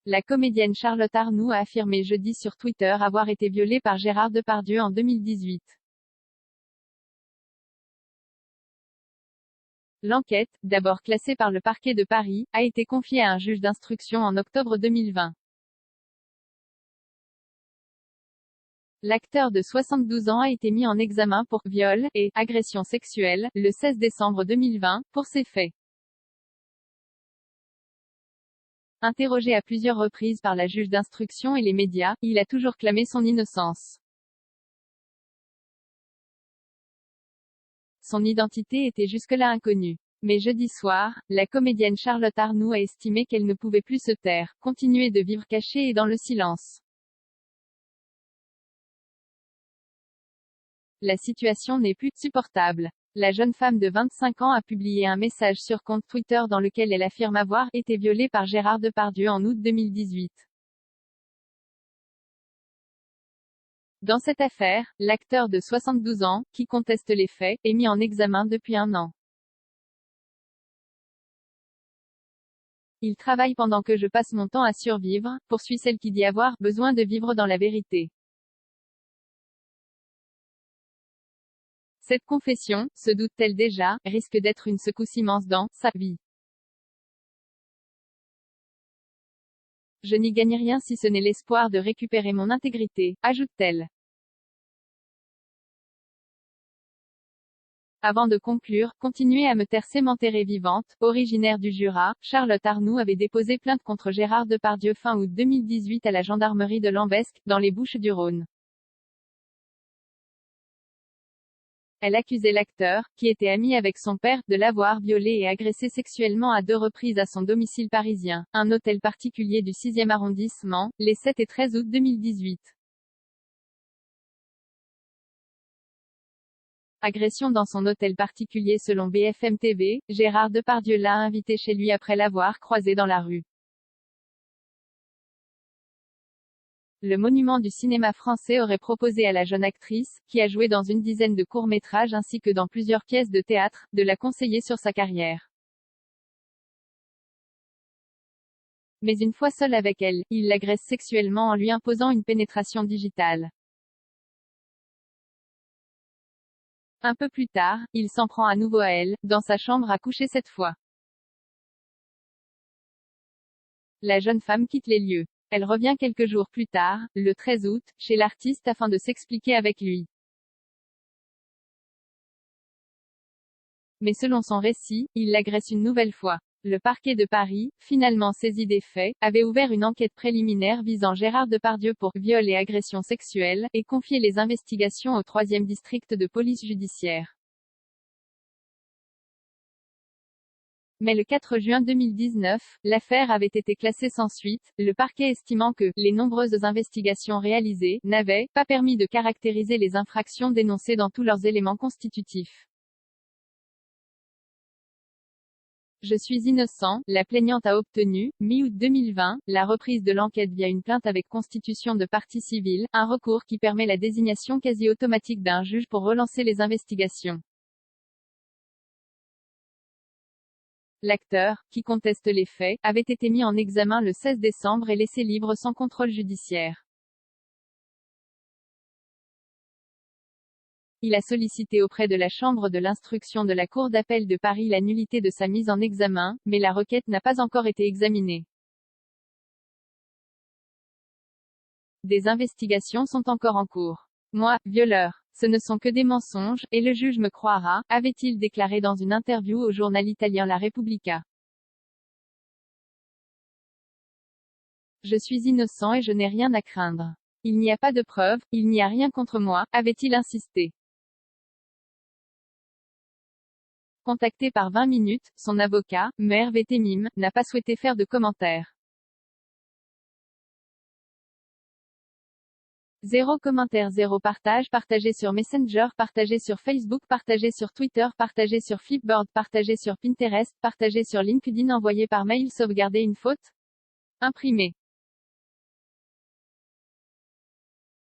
La comédienne Charlotte Arnoux a affirmé jeudi sur Twitter avoir été violée par Gérard Depardieu en 2018. L'enquête, d'abord classée par le parquet de Paris, a été confiée à un juge d'instruction en octobre 2020. L'acteur de 72 ans a été mis en examen pour viol et agression sexuelle le 16 décembre 2020 pour ces faits. Interrogé à plusieurs reprises par la juge d'instruction et les médias, il a toujours clamé son innocence. Son identité était jusque-là inconnue. Mais jeudi soir, la comédienne Charlotte Arnoux a estimé qu'elle ne pouvait plus se taire, continuer de vivre cachée et dans le silence. La situation n'est plus supportable. La jeune femme de 25 ans a publié un message sur compte Twitter dans lequel elle affirme avoir été violée par Gérard Depardieu en août 2018. Dans cette affaire, l'acteur de 72 ans, qui conteste les faits, est mis en examen depuis un an. Il travaille pendant que je passe mon temps à survivre, poursuit celle qui dit avoir besoin de vivre dans la vérité. Cette confession, se doute-t-elle déjà, risque d'être une secousse immense dans sa vie. Je n'y gagne rien si ce n'est l'espoir de récupérer mon intégrité, ajoute-t-elle. Avant de conclure, continuez à me taire, c'est m'enterrer vivante. Originaire du Jura, Charlotte Arnoux avait déposé plainte contre Gérard Depardieu fin août 2018 à la gendarmerie de Lambesc, dans les Bouches-du-Rhône. Elle accusait l'acteur, qui était ami avec son père, de l'avoir violé et agressé sexuellement à 2 reprises à son domicile parisien, un hôtel particulier du 6e arrondissement, les 7 et 13 août 2018. Agression dans son hôtel particulier selon BFM TV, Gérard Depardieu l'a invité chez lui après l'avoir croisé dans la rue. Le monument du cinéma français aurait proposé à la jeune actrice, qui a joué dans une dizaine de courts-métrages ainsi que dans plusieurs pièces de théâtre, de la conseiller sur sa carrière. Mais une fois seul avec elle, il l'agresse sexuellement en lui imposant une pénétration digitale. Un peu plus tard, il s'en prend à nouveau à elle, dans sa chambre à coucher cette fois. La jeune femme quitte les lieux. Elle revient quelques jours plus tard, le 13 août, chez l'artiste afin de s'expliquer avec lui. Mais selon son récit, il l'agresse une nouvelle fois. Le parquet de Paris, finalement saisi des faits, avait ouvert une enquête préliminaire visant Gérard Depardieu pour viol et agression sexuelle, et confié les investigations au 3e district de police judiciaire. Mais le 4 juin 2019, l'affaire avait été classée sans suite, le parquet estimant que les nombreuses investigations réalisées n'avaient pas permis de caractériser les infractions dénoncées dans tous leurs éléments constitutifs. Je suis innocent, la plaignante a obtenu, mi-août 2020, la reprise de l'enquête via une plainte avec constitution de partie civile, un recours qui permet la désignation quasi automatique d'un juge pour relancer les investigations. L'acteur, qui conteste les faits, avait été mis en examen le 16 décembre et laissé libre sans contrôle judiciaire. Il a sollicité auprès de la Chambre de l'instruction de la Cour d'appel de Paris la nullité de sa mise en examen, mais la requête n'a pas encore été examinée. Des investigations sont encore en cours. Moi, violeur, ce ne sont que des mensonges, et le juge me croira, avait-il déclaré dans une interview au journal italien La Repubblica. Je suis innocent et je n'ai rien à craindre. Il n'y a pas de preuves, il n'y a rien contre moi, avait-il insisté. Contacté par 20 minutes, son avocat, Me Hervé Temim, n'a pas souhaité faire de commentaires. 0 commentaire 0 partage partagé sur Messenger partagé sur Facebook partagé sur Twitter partagé sur Flipboard partagé sur Pinterest partagé sur LinkedIn envoyé par mail sauvegarder une faute imprimé